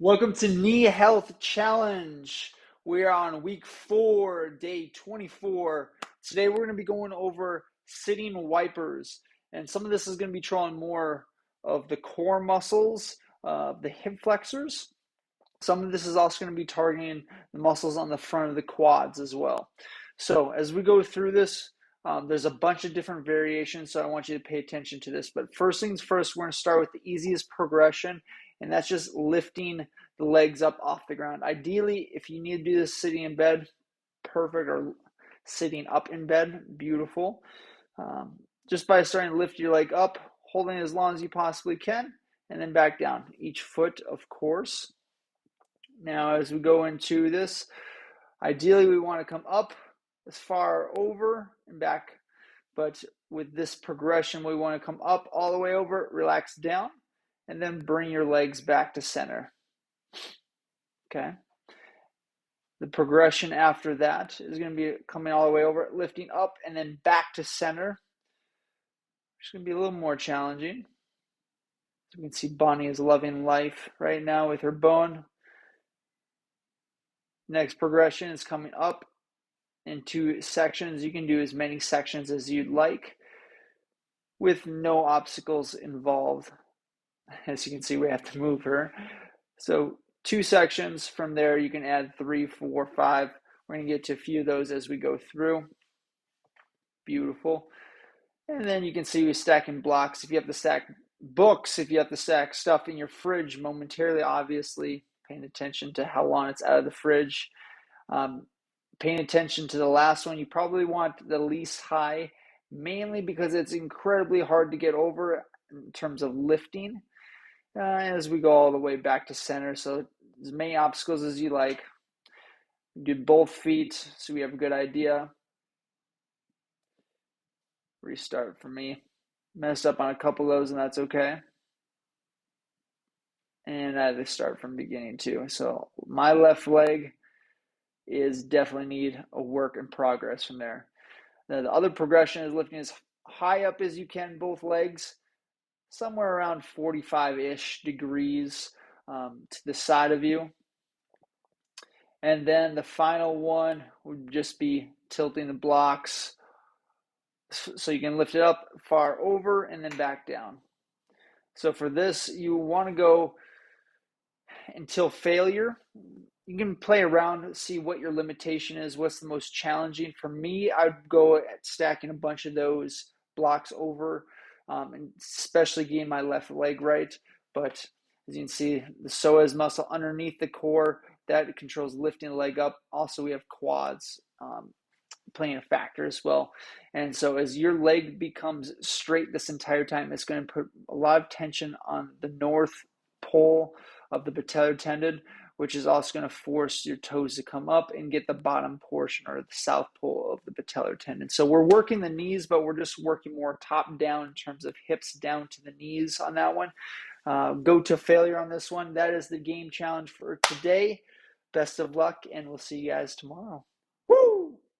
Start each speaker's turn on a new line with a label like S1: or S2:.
S1: Welcome to Knee Health Challenge. We are on week 4, day 24. Today we're going to be going over sitting wipers. And some of this is going to be drawing more of the core muscles, the hip flexors. Some of this is also going to be targeting the muscles on the front of the quads as well. So as we go through this, there's a bunch of different variations, so I want you to pay attention to this. But first things first, we're going to start with the easiest progression, and that's just lifting the legs up off the ground. Ideally, if you need to do this sitting in bed, perfect, or sitting up in bed, beautiful. Just by starting to lift your leg up, holding it as long as you possibly can, and then back down. Each foot, of course. Now, as we go into this, ideally we want to come up as far over and back, but with this progression, we want to come up all the way over, relax down, and then bring your legs back to center. Okay. The progression after that is going to be coming all the way over, lifting up, and then back to center. It's going to be a little more challenging. So we can see Bonnie is loving life right now with her bone. Next progression is coming up in 2 sections. You can do as many sections as you'd like with no obstacles involved. As you can see, we have to move her. So 2 sections. From there, you can add 3, 4, 5. We're going to get to a few of those as we go through. Beautiful. And then you can see we're stacking blocks. If you have to stack books, if you have to stack stuff in your fridge momentarily, obviously paying attention to how long it's out of the fridge. Paying attention to the last one, you probably want the least high, mainly because it's incredibly hard to get over in terms of lifting as we go all the way back to center. So as many obstacles as you like. Do both feet so we have a good idea. Restart for me. Messed up on a couple of those, and that's okay. And I had to start from the beginning too. So my left leg is definitely need a work in progress from there. Now, the other progression is lifting as high up as you can, both legs, somewhere around 45-ish degrees to the side of you. And then the final one would just be tilting the blocks so you can lift it up far over and then back down. So for this, you want to go until failure. You can play around, see what your limitation is, what's the most challenging. For me, I'd go at stacking a bunch of those blocks over, and especially getting my left leg right. But as you can see, the psoas muscle underneath the core, that controls lifting the leg up. Also, we have quads playing a factor as well. And so as your leg becomes straight this entire time, it's going to put a lot of tension on the north pole of the patellar tendon, which is also going to force your toes to come up and get the bottom portion or the south pole of the patellar tendon. So we're working the knees, but we're just working more top down in terms of hips down to the knees on that one. Go to failure on this one. That is the game challenge for today. Best of luck, and we'll see you guys tomorrow.